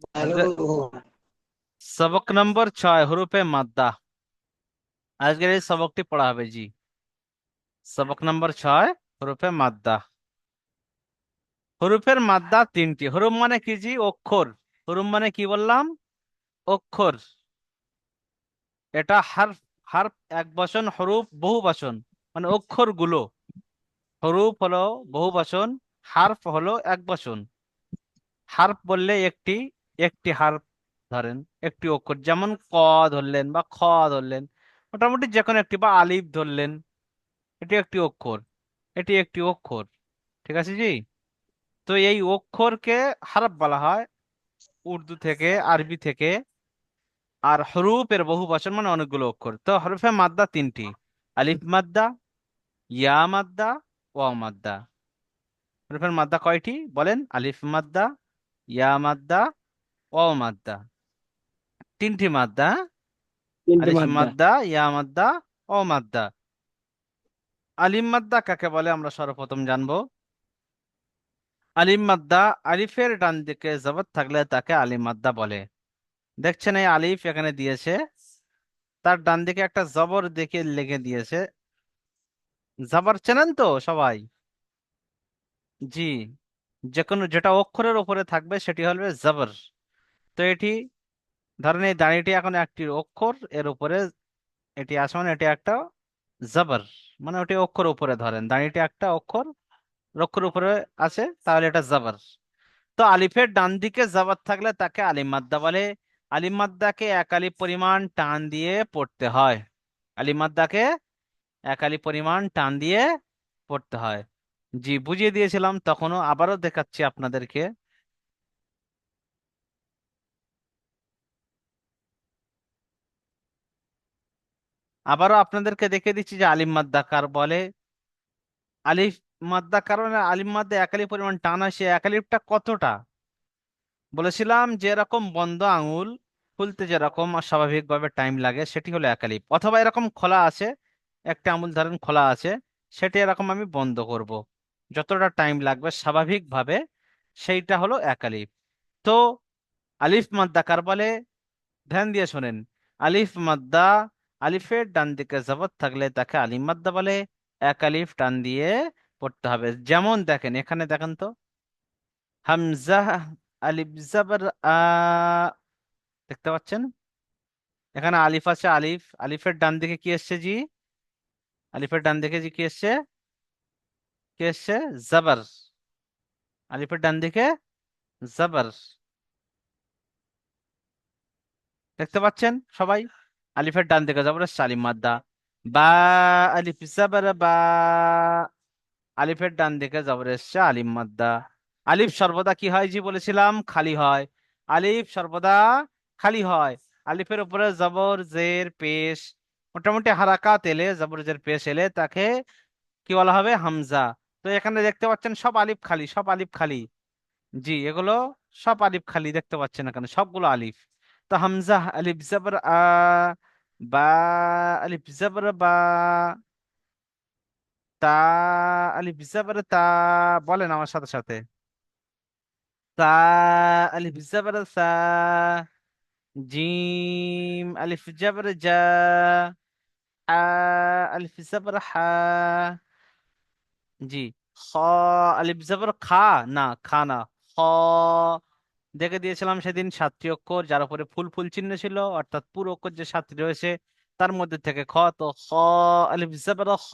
আজকে হ্যালো। সবক নম্বর 6 হরফে মাদ্দা। আজকের এই সবকটি পড়া হবে জি। সবক নম্বর 6 হরফে মাদ্দা। হরফের মাদ্দা তিনটি। হরফ মানে কি জি? অক্ষর। হরফ মানে কি বললাম? অক্ষর। এটা হারফ। হারফ এক বচন, হরুফ বহু বচন, মানে অক্ষর গুলো। হরুফ হলো বহু বচন, হারফ হলো এক বচন। হারফ বললে একটি, একটি হারফ ধরেন, একটি অক্ষর, যেমন ক ধরলেন বা খ ধরলেন, মোটামুটি যে কোনো একটি, বা আলিফ ধরলেন, এটি একটি অক্ষর। এটি একটি অক্ষর। ঠিক আছে জি। তো এই অক্ষরকে হরফ বলা হয়, উর্দু থেকে, আরবি থেকে। আর হরুফের বহু বচন, মানে অনেকগুলো অক্ষর। তো হরফে মাদ্দা তিনটি: আলিফ মাদ্দা, ইয়া মাদ্দা, ওয়াও মাদ্দা। হরফের মাদ্দা কয়টি বলেন? আলিফ মাদ্দা, ইয়া মাদ্দা, ওয়াও মাদ্দা। তিনটি মাদ্দা, হ্যাঁ? তিনটে আলিফ মাদ্দা। মাদ্দা, ইয়া মাদ্দা, ওয়াও মাদ্দা। আলিম মাদ্দা কাকে বলে আমরা সর্বপ্রথম জানবো। আলিম মাদ্দা, আলিফের ডান দিকে জবর থাকলে তাকে আলিম মাদ্দা বলে। দেখছেন এই আলিফ এখানে দিয়েছে, তার ডান দিকে একটা জবর দেখে লেগে দিয়েছে। জবর চেনেন তো সবাই? জি। যে কোনো যেটা অক্ষরের উপরে থাকবে সেটি হবে জবর। তো এটি, ধরেন এই দাঁড়িয়েটি এখন একটি অক্ষর, এর উপরে এটি আছে, মানে এটি একটা জবর। মানে ওটি অক্ষর উপরে, ধরেন দাঁড়িয়েটি একটা অক্ষর, অক্ষর উপরে আছে, তাহলে এটা জবর। তো আলিফের ডান দিকে জবর থাকলে তাকে আলিম মাদ্দা বলে। আলিম মাদ্দাকে এক আলিফ পরিমাণ টান দিয়ে পড়তে হয়। আলিম মাদ্দাকে এক আলিফ পরিমাণ টান দিয়ে পড়তে হয়। জি, বুঝিয়ে দিয়েছিলাম তখনও, আবারও দেখাচ্ছি আপনাদেরকে। আবারও আপনাদেরকে দেখে দিচ্ছি যে আলিম মাদ্দা কার বলে। আলিফ মাদ্দা কারণে আলিম মাদ্দা এক আলিফ পরিমাণ টান আসে। এক আলিফটা কতটা বলেছিলাম, যে এরকম বন্ধ আঙুল খুলতে যেরকম স্বাভাবিকভাবে টাইম লাগে, সেটি হলো এক আলিফ। অথবা এরকম খোলা আছে, একটা আঙুল ধরেন খোলা আছে, সেটি এরকম আমি বন্ধ করব, যতটা টাইম লাগবে স্বাভাবিকভাবে, সেইটা হলো এক আলিফ। তো আলিফ মাদ্দা কার বলে? ধ্যান দিয়ে শোনেন। আলিফ মাদ্দা, আলিফের ডান দিকে জবর থাকলে তাকে আলিম মাদ্দা বলে। এক আলিফ টান দিয়ে পড়তে হবে। যেমন দেখেন, এখানে দেখেন তো, হামজা, আলিফ জবর আ, দেখতে পাচ্ছেন? এখানে আলিফ আছে, আলিফ, আলিফের ডান দিকে কি এসছে জি? আলিফের ডান দিকে জি কি এসছে? কি এসছে? জবর। আলিফের ডান দিকে জবর, দেখতে পাচ্ছেন সবাই? আলিফের ডান দিকে জবর এসছে, আলিম মাদ্দা। বা, আলিফ জবর বা, আলিফের ডান দিকে জবর এসছে, আলিম মাদ্দা। আলিফ সর্বদা কি হয় জি বলেছিলাম? খালি হয়। আলিফ সর্বদা খালি হয়। আলিফের উপরে জবর জের পেশ, মোটামুটি হারাকাত এলে, জবর জের পেশ এলে তাকে কি বলা হবে? হামজা। তো এখানে দেখতে পাচ্ছেন সব আলিফ খালি, সব আলিফ খালি। জি, এগুলো সব আলিফ খালি, দেখতে পাচ্ছেন এখানে সবগুলো আলিফ। তো হামজা, আলিফ জবর আ, বা, আলিফ জবর বা, তা, আলিফ জবর তা। বলেন আমার সাথে সাথে। তা, আলিফ জবর সা। জিম, আলিফ জবর জা। হা, আলিফ জবর হা। জি। খ, আলিফ জবর খা। না, খা না, খ। দেখে দিয়েছিলাম সেদিন 7টি অক্ষর, যার উপরে ফুল ফুল চিহ্ন ছিল, অর্থাৎ পুরো অক্ষর যে 7টি রয়েছে তার মধ্যে থেকে খ। তো খ, আলিফ জবর খ।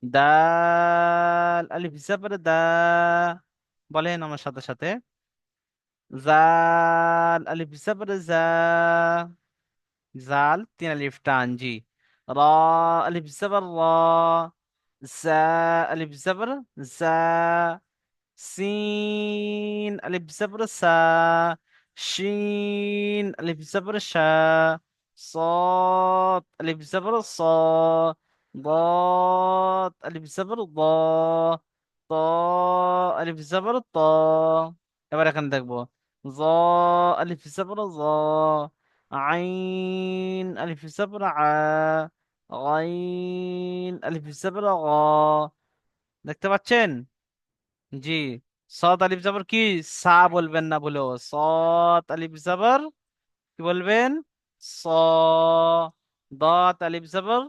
দাল, আলিফ জবর দা। বলেন আমার সাথে সাথে। জাল, আলিফ জবর জা। জাল 3 আলিফ টান জি। র, আলিফ জবর র। জা, আলিফ জবর জা। সিন, আলিফ জবর সা। শিন, আলিফ জবর শা। صاد، আলিফ জবর ص। ضاد، আলিফ জবর ض। ত, আলিফ জবর ত। এবার এখানে দেখবো, জ, আলিফ জবর জ। আইন, আলিফ জবর আ। গাইন, আলিফ জবর গ। দেখতে পাচ্ছেন? জি। সৎ আলিফ জবর কি? সা বলবেন না ভুলেও, সৎ আলিফ জবর কি বলবেন? স। দত আলিফ জবর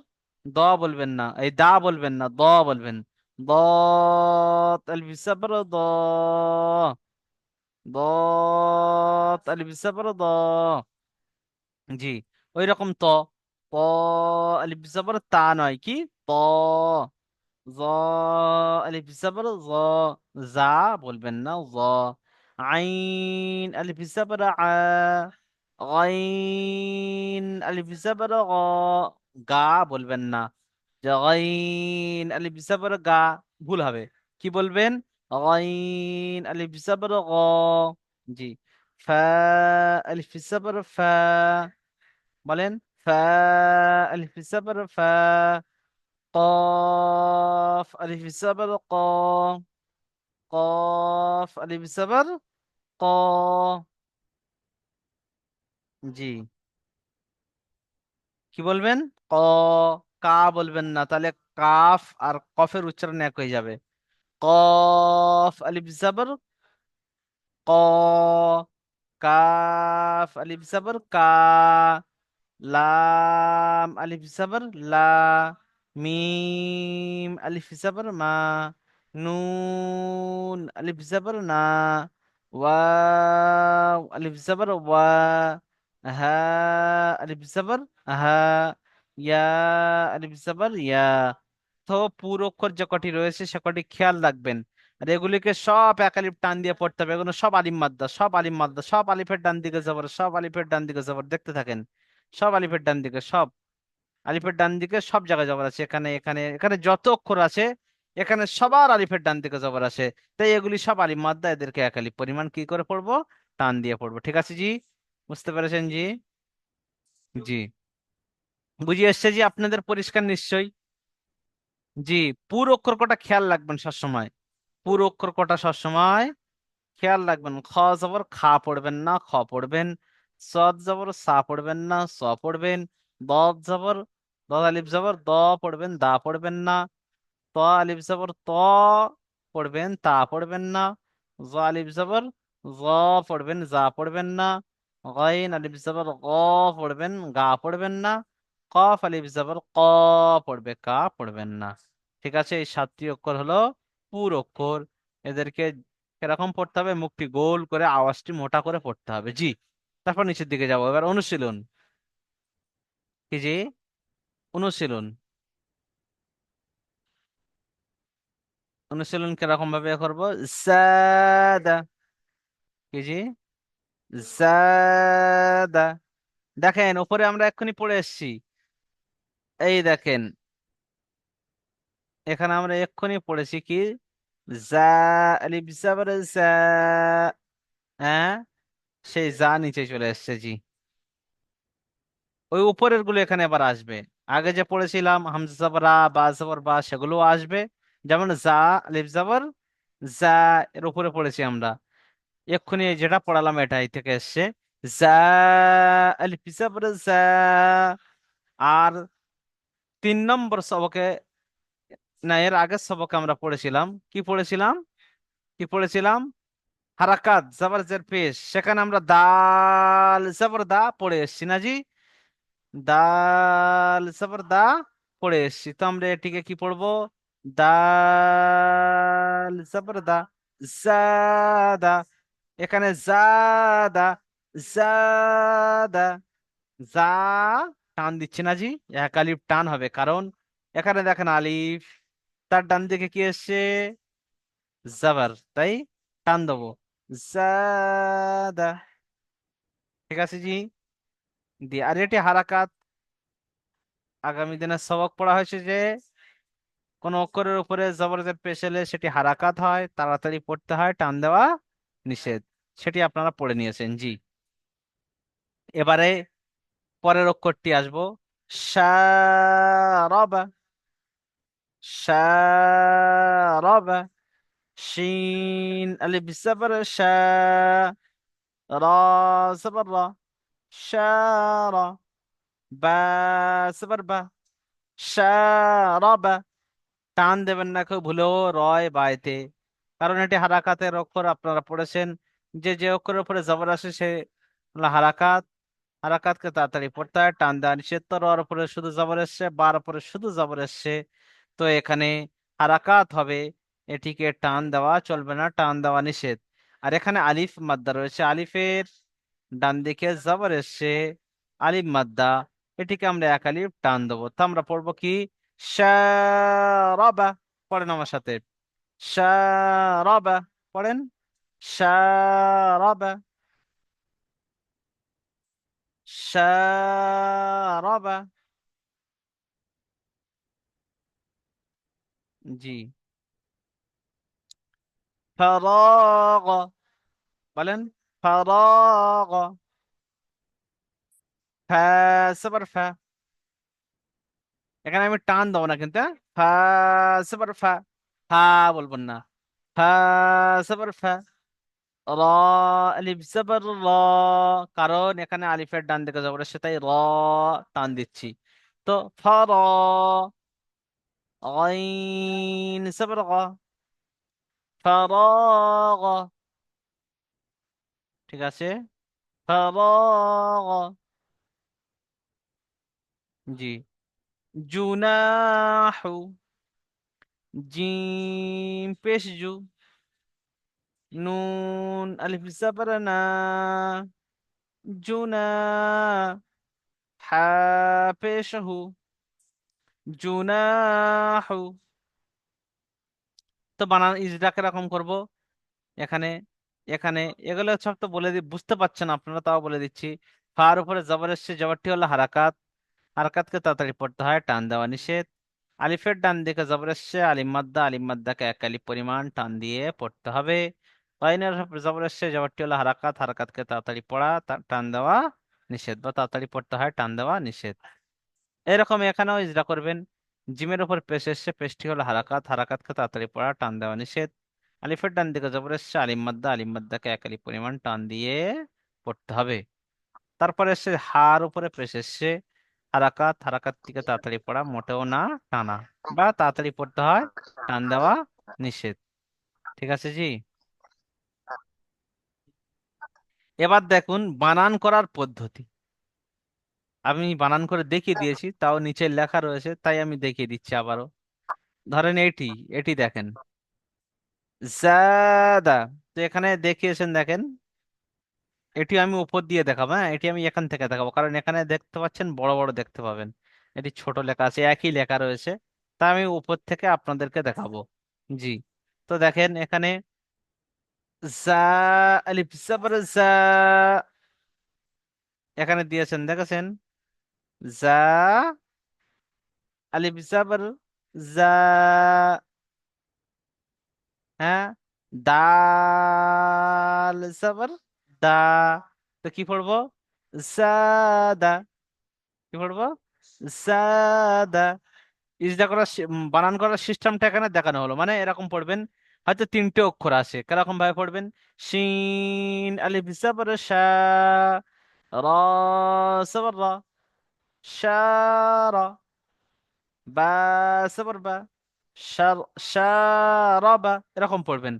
দ বলবেন না, এই দা বলবেন না, দ বলবেন। দত আলিফ জবর দ। দত আলিফ জবর দ। জি। ওই রকম ত। ত আলিফ জবর তা নয়, কি? ত। জ আলিফ জবর জ। জা বলবেন না, জ। আইন আলিফ জবর আ। গাইন আলিফ জবর গ। গা বলবেন না, যে গাইন আলিফ জবর গা, ভুল হবে। কি বলবেন? গাইন আলিফ জবর গ। জি। ফা আলিফ জবর ফা। বলেন। ফা আলিফ জবর ফা। قاف ألف الزبر قا. قاف ألف الزبر قا. জি। কি বলবেন? ক। কা বলবেন না, তাহলে কাফ আর কফের উচ্চারণ এক হয়ে যাবে। কফ আলিফ জাবর ক। কাফ আলিফ জাবর কা। লাম আলিফ জাবর লা। মিম আলিফ জাবর মা। নুন আলিফ জাবর না। ওয়াও আলিফ জাবর ওয়া। হা আলিফ জাবর হা। ইয়া আলিফ জাবর ইয়া। তো পুরো অক্ষর যে কটি রয়েছে সে কটি খেয়াল রাখবেন। আর এগুলিকে সব এক আলিফ টান দিয়ে পড়তে হবে, এগুলো সব আলিম মাদ্দা, সব আলিম মাদ্দা, সব আলিফের ডান দিকে জবর, সব আলিফের ডান দিকে জবর, দেখতে থাকেন। সব আলিফের ডান দিকে, সব আলিফের ডান দিকে সব জায়গায় জবর আছে, এখানে এখানে এখানে যত অক্ষর আছে এখানে সবার আলিফের ডান দিকে জবর আছে। তাই এগুলি সব আলিম মাদ্দা, এদেরকে এক আলিফ পরিমাণ কি করে পড়বো? টান দিয়ে পড়বো। ঠিক আছে জি? বুঝতে পেরেছেন জি? জি। বুঝিয়ে এসছে জি আপনাদের, পরিষ্কার নিশ্চয়ই? জি। পুরো অক্ষর কটা খেয়াল রাখবেন সবসময়। পুরো অক্ষর কটা সবসময় খেয়াল রাখবেন। খ জবর খা পড়বেন না, খ পড়বেন। সদ জবর সা পড়বেন না, স পড়বেন। দদ জবর দদ আলিফ জবর দ পড়বেন, দা পড়বেন না। ত আলিফ জবর ত পড়বেন, তা পড়বেন না। জ আলিফ জবর জ পড়বেন, যা পড়বেন না। গাইন আলিফ জবর গ পড়বেন, গা পড়বেন না। কফ আলিফ জবর ক পড়বে, কা পড়বেন না। ঠিক আছে, এই সাতটি অক্ষর হলো পুর অক্ষর। এদেরকে এরকম পড়তে হবে, মুখটি গোল করে, আওয়াজটি মোটা করে পড়তে হবে। জি। তারপর নিচের দিকে যাবো, এবার অনুশীলন। কি জি? অনুশীলন। অনুশীলন কিরকম ভাবে করবো? সাদা। কি জি? জাদা। দেখেন উপরে আমরা এক্ষুনি পড়ে এসেছি। এই দেখেন, এখানে আমরা এক্ষুনি পড়েছি কি? জা আলিফ জাবর জা। হ্যাঁ, সেই যা নিচে চলে এসেছে জি। ওই উপরের গুলো এখানে আবার আসবে। আগে যে পড়েছিলাম হামজা জাবর আ, বা জাবর বা, সেগুলো আসবে। যেমন জা আলিফ জাবর জা, এর উপরে পড়েছি আমরা। এক্ষুনি যেটা পড়ালাম এটাই থেকে এসছে। জা আলিফ জাবর জা। আর 3 নম্বর সবকে, না এর আগের সবকে আমরা পড়েছিলাম, কি পড়েছিলাম? কি পড়েছিলাম? হারাকাত জবর জের পেশ, সেখানে আমরা দাল জবর দা পড়ে এসেছি না জি? দাল জবর দা পড়ে এসেছি, তো আমরা এটিকে কি পড়বো? দাল জবর দা। জাদা। এখানে জাদা। জাদা। যা টান দিচ্ছে না জি? এক আলিফ টান হবে, কারণ এখানে দেখেন আলিফ, তার ডান দিকে কি এসছে? জাবার, তাই টান দেবো। জাদা। ঠিক আছে জি? দিয়ে আর এটি হারাকাত। আগামী দিনে সবক পড়া হয়েছে যে কোন অক্ষরের উপরে জবরজের পেশ এলে সেটি হারাকাত হয়, তাড়াতাড়ি পড়তে হয়, টান দেওয়া নিষেধ। সেটি আপনারা পড়ে নিয়েছেন জি। এবারে পরের অক্ষরটি আসবো। শারাবা। শারাবা। শিন আলিফ জবর শা। রা জবর রা। শারা। বা জবর বা। শারাবা। টান দেবেন না কেউ ভুলেও রয় বায়তে। কারণ এটি হারাকাতের অক্ষর, আপনারা পড়েছেন যে যে অক্ষরের উপরে জবর আসে সে হলো হারাকাত। হারাকাতকে তাড়াতাড়ি পড়তে হয়, টান দেওয়া নিষেধ। তো রর উপরে শুধু জবর এসছে, বার উপরে শুধু জবর এসছে, তো এখানে হারাকাত হবে, এটিকে টান দেওয়া চলবে না, টান দেওয়া নিষেধ। আর এখানে আলিফ মাদ্দা রয়েছে, আলিফের ডান দিকে জবর এসছে, আলিফ মাদ্দা, এটিকে আমরা এক আলিফ টান দেবো। তো আমরা পড়বো কি, শারাবা। পড়েন আমার সাথে, শারাবা। পড়েন, শারাবা, শারাবা। জি। ফারাগ, বলেন, ফারাগ। ফা, সবার ফা। এখানে আমি টান দেবো না কিন্তু, হ্যাঁ? ফা, সবার ফা। ফা বলবেন না, ফা, সবার ফা। র, আলিফ জবর র, কারণ এখানে আলিফের ডান দিকে জবর আছে তাই র টান দিচ্ছি। তো ফর, আইন সবর গ, ফরাগ। ঠিক আছে, ফরাগ। জি। জুনাহু, জিম পেশ জু, নুন আলিফ জবর না, জুনা, হা পেশ হু, জুনাহু। তো বানান ইজরা কিরকম করব এখানে? এখানে এগুলো সব তো বলে বুঝতে পারছেন আপনারা, তাও বলে দিচ্ছি। ফার উপরে জবর এসছে, জবরটি হলো হারাকাত, হারাকাতকে তাড়াতাড়ি পড়তে হয়, টান দেওয়া নিষেধ। আলিফের ডান দিকে জবর এসছে, আলিম মাদ্দা, আলিম মাদ্দাকে এক আলিফ পরিমাণ টান দিয়ে পড়তে হবে। আইনের উপরে জবর এসছে, জবরটি হলো হারাকাত, হারাকাতকে তাড়াতাড়ি পড়া, টান দেওয়া নিষেধ, বা তাড়াতাড়ি পড়তে হয়, টান দেওয়া নিষেধ। এরকম এখানেও ইজরা করবেন। জিমের উপর পেশ এসছে, পেশটি হলো হারাকাত, হারাকাতকে তাড়াতাড়ি পড়া, টান দেওয়া নিষেধ। আলিফের ডান দিকে জবর এসছে, আলিম মাদ্দা, আলিম মাদ্দাকে এক আলিফ পরিমাণ টান দিয়ে পড়তে হবে। তারপরে এসছে হার উপরে পেশ এসছে, হারাকাত, হারাকাত থেকে তাড়াতাড়ি পড়া, মোটেও না টানা, বা তাড়াতাড়ি পড়তে হয়, টান দেওয়া নিষেধ। ঠিক আছে জি। এবার দেখুন বানান করার পদ্ধতি। আমি বানান করে দেখিয়ে দিয়েছি, তাও নিচে লেখা রয়েছে তাই আমি দেখিয়ে দিচ্ছি আবারও। ধরেন এটি, এটি দেখেন, জাদা। তো এখানে দেখিয়েছেন দেখেন, এটি আমি উপর দিয়ে দেখাবো, হ্যাঁ এটি আমি এখান থেকে দেখাবো, কারণ এখানে দেখতে পাচ্ছেন বড় বড় দেখতে পাবেন, এটি ছোট লেখা আছে, একই লেখা রয়েছে, তা আমি উপর থেকে আপনাদেরকে দেখাবো। জি। তো দেখেন এখানে জা, আলিফ জবর জা, এখানে দিয়েছেন দেখেছেন, জা, আলিফ জবর জা, হ্যাঁ, দাল জবর দা। তো কি পড়বো, জাদা। কি পড়বো, জাদা। ইজদা করার বানান করার সিস্টেমটা এখানে দেখানো হলো, মানে এরকম পড়বেন। হয়তো তিনটে অক্ষর আছে, কিরকম ভাবে পড়বেন, শিন আলিফ জবর শা, র জবর রা, শা রা, বা জবর বা, শার, শারাবা, এরকম পড়বেন।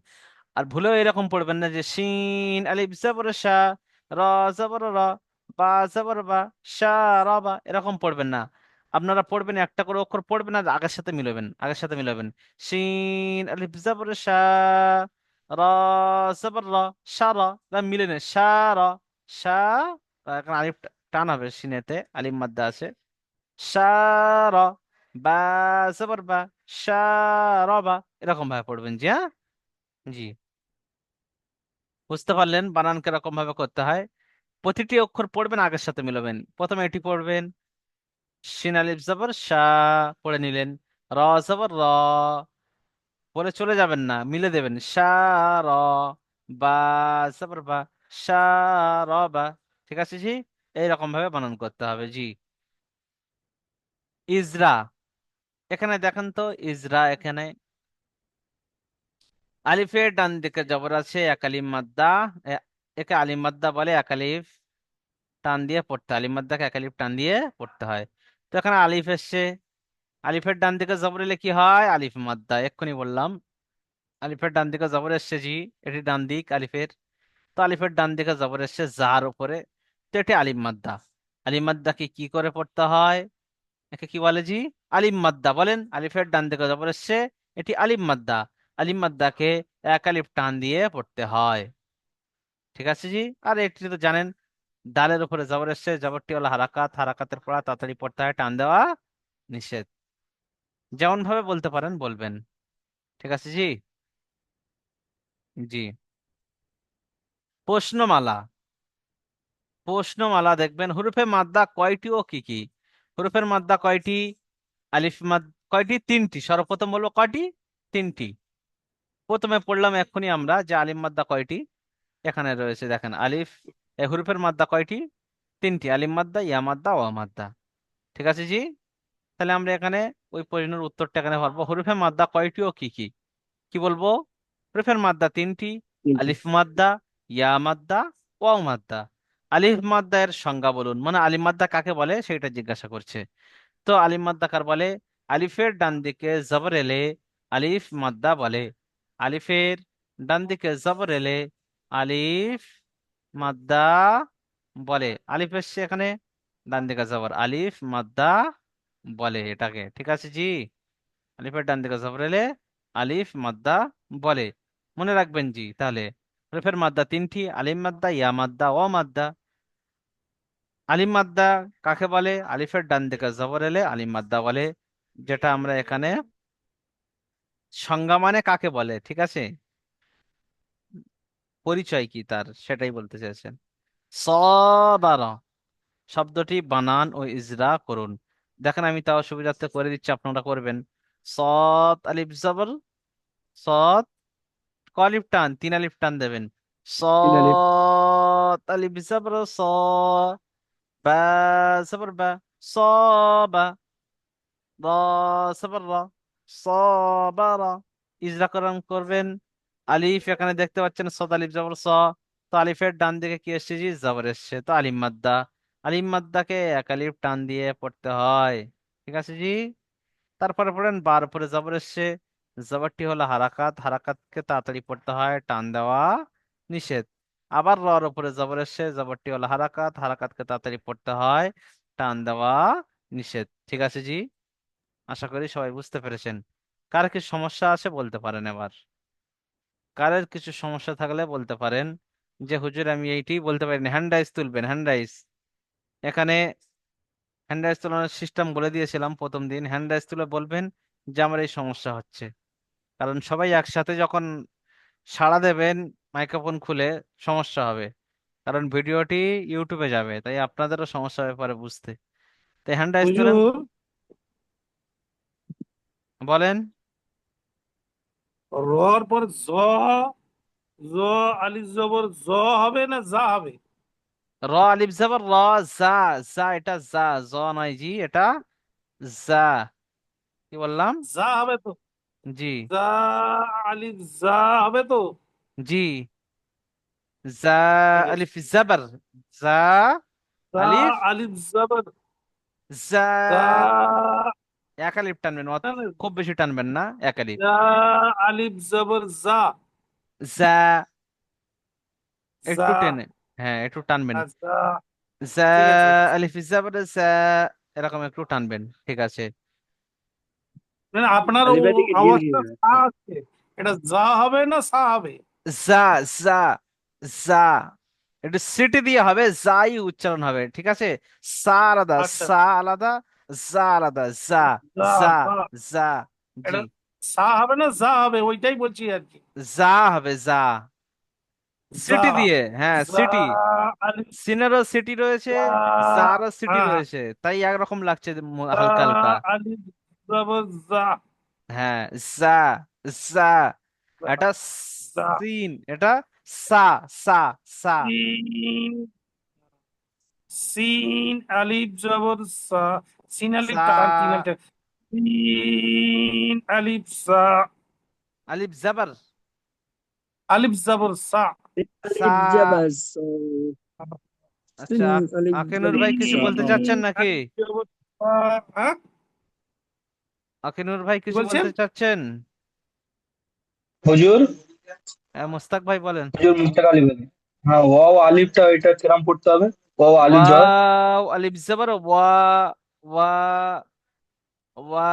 আর ভুলেও এরকম পড়বেন না যে শিন আলিফ জবর শা, রা জবর রা, বা জবর বা, শারাবা, এরকম পড়বেন না। আপনারা পড়বেন, একটা করে অক্ষর পড়বেন আর আগের সাথে মিলাবেন, আগের সাথে মিলাবেন। শিন আলিফ জবর শা, রা জবর রা, শারা, মিলে নেই, শারা, শা, এখন আলিফ টান হবে, সিনেতে আলিফ মাদ্দা আছে, শারা, বা জবর বা, শারাবা, এরকম ভাবে পড়বেন জি, হ্যাঁ। জি। বুঝতে পারলেন বানান কিরকম ভাবে করতে হয়? প্রতিটি অক্ষর পড়বেন আগের সাথে মিলাবেন। প্রথমে এটি পড়বেন, শিন আলিফ জবর শা, পড়ে নিলেন, র জবর র, পরে চলে যাবেন না, মিলে দেবেন, শা র, বা জবর বা, শা র বা। ঠিক আছে জি, এইরকম ভাবে বানান করতে হবে জি। ইজরা, এখানে দেখেন তো, ইজরা এখানে আলিফের ডান দিকে জবর আছে, এক আলিফ মাদ্দা, এ- একে আলিফ মাদ্দা বলে, এক আলিফ টান দিয়ে পড়তে হয়, আলিফ মাদ্দাকে এক আলিফ টান দিয়ে পড়তে হয়। তো এখানে আলিফ এসছে, আলিফের ডান দিকে জবর এলে কি হয়, আলিফ মাদ্দা, এক্ষুনি বললাম। আলিফের ডান দিকে জবর এসছে জি, এটি ডান দিক আলিফের। তো আলিফের ডান দিকে জবর এসছে যার উপরে, তো এটি আলিম মাদ্দা। আলিম মাদ্দাকে কি করে পড়তে হয়? একে কি বলে জি? আলিম মাদ্দা বলেন। আলিফের ডান দিকে জবর এসছে, এটি আলিম মাদ্দা। আলিম মাদ্দাকে এক আলিফ টান দিয়ে পড়তে হয়। ঠিক আছে জি। আর এটি তো জানেন, দালের উপরে জবর এসছে, জবরটি হলো হারাকাত, হারাকাতের পড়া তাড়াতাড়ি পড়তে হয়, টান দেওয়া নিষেধ। যেমন ভাবে বলতে পারেন বলবেন। ঠিক আছে জি। জি। প্রশ্নমালা। প্রশ্নমালা দেখবেন হুরুফে মাদ্দা কয়টি ও কি কি? হুরুফের মাদ্দা কয়টি? আলিফ মাদ কয়টি? তিনটি। সর্বপ্রথম বলবো কয়টি? তিনটি। প্রথমে পড়লাম এক্ষুনি আমরা যে আলিফ মাদ্দা কয়টি। এখানে রয়েছে দেখেন আলিফ। এই হুরুফের মাদ্দা কয়টি? তিনটি। আলিফ মাদ্দা, ইয়া মাদ্দা, ওয়া মাদ্দা। ঠিক আছে জি। তাহলে আমরা এখানে ওই প্রশ্নের উত্তরটা এখানে পারবো, হুরুফে মাদ্দা কয়টি ও কি কি। কি বলবো? হুরুফের মাদ্দা তিনটি। কিন্তু আলিফ মাদ্দা, ইয়া মাদ্দা, ওয়াও মাদ্দা। আলিফ মাদ্দা এর সংজ্ঞা বলুন, মানে আলিফ মাদ্দা কাকে বলে সেটা জিজ্ঞাসা করছে। তো আলিফ মাদ্দা কার বলে? আলিফের ডান দিকে জবর এলে আলিফ মাদ্দা বলে। আলিফের ডান দিকে জবর এলে আলিফ মাদ্দা বলে। আলিফ এসছে এখানে, ডান দিকে জবর, আলিফ মাদ্দা বলে এটাকে। ঠিক আছে জি। আলিফের ডান দিকে জবর এলে আলিফ মাদ্দা বলে। মনে রাখবেন জি তাহলে। আলিফের মাদ্দা তিনটি, আলিফ মাদ্দা, ইয়া মাদ্দা, ও মাদ্দা। আলিম মাদ্দা কাকে বলে? আলিফের ডান দিকে জবর এলে আলিম মাদ্দা বলে। যেটা আমরা এখানে সংজ্ঞা মানে কাকে বলে, ঠিক আছে, পরিচয় কি তার সেটাই বলতে চাইছেন। সবারা শব্দটি বানান ও ইজরা করুন। দেখেন আমি তাও সুবিধার্থে করে দিচ্ছি, আপনারা করবেন। সৎ আলিফ জবর, সৎ ক আলিফ টান, তিন আলিফ টান দেবেন। তিন আলিফ। সৎ আলিফ জবর স, বা জবর বা, সবা, রা সাবার রা, সাবারা। ইজরাকরণ করবেন। আলিফ এখানে দেখতে পাচ্ছেন সদ আলিফ জবর স। তো আলিফের ডান দিকে কি এসছে জি? জবর এসছে, তো আলিম মাদ্দা। আলিম মাদ্দাকে এক আলিফ টান দিয়ে পড়তে হয়। ঠিক আছে জি। তারপরে পড়েন বার উপরে জবর এসছে, জবরটি হলো হারাকাত, হারাকাতকে তাড়াতাড়ি পড়তে হয়, টান দেওয়া নিষেধ। আবার রর উপরে জবর এসছে, জবরটি হলো হারাকাত, হারাকাতকে তাড়াতাড়ি পড়তে হয়, টান দেওয়া নিষেধ। ঠিক আছে জি। আশা করি সবাই বুঝতে পেরেছেন। কার কি সমস্যা আছে বলতে পারেন এবার। কারের কিছু সমস্যা থাকলে বলতে পারেন যে হুজুর আমি এইটি বলতে পারি না। হ্যান্ড রাইজ তুলবেন, হ্যান্ড রাইজ। এখানে হ্যান্ড রাইজ তোলানোর সিস্টেম বলে দিয়েছিলাম প্রথম দিন। হ্যান্ড রাইজ তুলে বলবেন যে আমার এই সমস্যা হচ্ছে। কারণ সবাই একসাথে যখন সাড়া দেবেন মাইক্রোফোন খুলে, সমস্যা হবে। কারণ ভিডিওটি ইউটিউবে যাবে, তাই আপনাদেরও সমস্যা হয়ে পড়ে বুঝতে। তাই হ্যান্ড রাইজ তুলেন। হুজুর, বলেন। রর পর জ আলিফ জবর জ হবে না যা হবে? র আলিফ জবর র, জা, জা এটা জা, জ নয় জি, এটা জা। কি বললাম? যা হবে তো? জি। যা আলিফ যা হবে তো? জি। জা ঠিক আছে। আলিফ জবর, জা যা আলিফ, আলিফ জবর জা। যা, এক আলিফ টানবেন, না, না, খুব বেশি টানবেন না, এক আলিফ। যা আলিফ জবর যা। জা, যা। একটু টেনে, হ্যাঁ একটু টানবেন। আচ্ছা, জা ঠিক আছে। আলিফ জবর জা, এরকম একটু টানবেন। ঠিক আছে। মানে আপনার আলিফাটিকে জিম আওয়াজটা দিবে। সা আছে, এটা যা হবে না সা হবে? জা, জা, জা, একটু সিটি দিয়ে হবে, যাই উচ্চারণ হবে, ঠিক আছে। সা আলাদা, আচ্ছা, সা আলাদা, যা আলাদা, যা, যা যা, যা, যা। জি। এটা সা হবে না যা হবে, ওইটাই বলছি আর কি। যা হবে, যা। যা, সিটি দিয়ে, হ্যাঁ যা সিটি। আলিফ সিনেরও সিটি রয়েছে, যা। জারও সিটি হ্যাঁ, হ্যাঁ। রয়েছে, তাই একরকম লাগছে যা হালকা হালকা। আলিফ জবর যা। হ্যাঁ। যা, যা। যা, এটা যা। সিন, এটা সা, সা, সা। সিন, সিন আলিফ জবর সা। সিন আলিফ সা টান, তিন আলিফ টান। সিন আলিফ সা। আলিফ জবর আলিফ জবর সা। সা। আলিফ জাবাস। আচ্ছা, সিন আলিফ আকিনুর ভাই জাবাস। কিছু বলতে চাচ্ছেন সিন নাকি? আলিফ জবর সা। হ্যাঁ, আকিনুর ভাই কি কিছু বলছেন? বলতে চাচ্ছেন? হুজুর। মোস্তাক ভাই বলেন। হুজুর মুস্তাক আলী বলে। হ্যাঁ, ওয়াও আলিফটা এটা কিরাম পড়তে হবে? ওয়াও আলিফ জয়। ওয়াও আলিফ জবর ওয়া, ওয়া, ওয়া,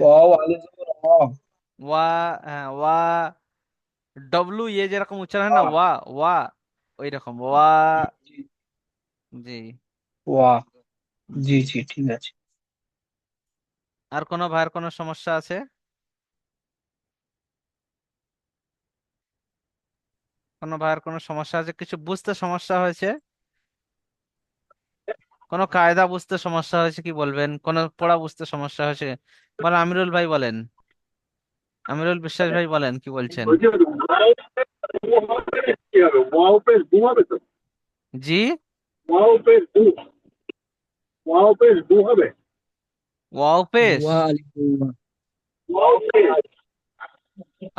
ওয়াও আলিফ জবর ওয়া। ওয়া, হ্যাঁ ওয়া, ডব্লু ইয়ে যেরকম উচ্চারণ হয় না, ওয়া। ওয়া, ওয়া, ওই রকম ওয়া। জি। জি। ওয়া। জি। জি জি, ঠিক আছে। আর কোনো ভাইয়ের কোনো সমস্যা আছে? কোনো ভাইয়ের কোনো সমস্যা আছে, কিছু বুঝতে সমস্যা হয়েছে? কোনো কায়দা বুঝতে সমস্যা হয়েছে কি বলবেন, কোনো পড়া বুঝতে সমস্যা হয়েছে? বলেন, আমিরুল ভাই বলেন, আমিরুল বিশ্বাস ভাই বলেন, কি বলছেন? বলছি ওয়াও পেশ কি হবে? ওয়াও পেশ দু হবে তো? জি। ওয়াও পেশ দু, ওয়াও পেশ দু হবে। ওয়াও পেশ। ওয়ালাইকুম। ওয়াও পেশ,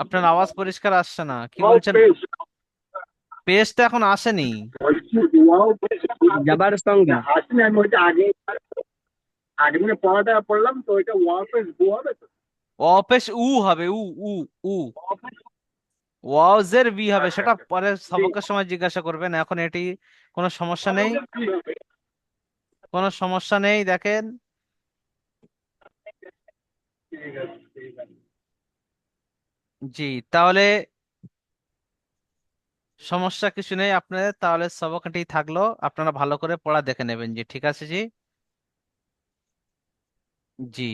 আপনার আওয়াজ পরিষ্কার আসছে না, কি ওয়াও বলছেন? পেশ, পেশটা এখন আসেনি। বলছি ওয়াও পেশ দু হবে। যাবার সঙ্গে। না আসলে আমি ওইটা আগে আগে মানে পড়াটা পড়লাম তো, ওইটা ওয়াও পেশ দু হবে তো? ওয়াও পেশ উ হবে, উ, উ, উ। ওয়াও পেশ, ওয়াও জের ভি হবে, আচ্ছা সেটা আচ্ছা, পরে ঠিক সবকের সময় জিজ্ঞাসা করবেন, এখন এটি কোনো সমস্যা নেই। আছে কি হবে? কোনো সমস্যা নেই, দেখেন। ঠিক আছে ঠিক আছে। জি। তাহলে সমস্যা কিছু নেই আপনাদের, তাহলে সবকটি থাকলো, আপনারা ভালো করে পড়া দেখে নেবেন। জি, ঠিক আছে জি। জি।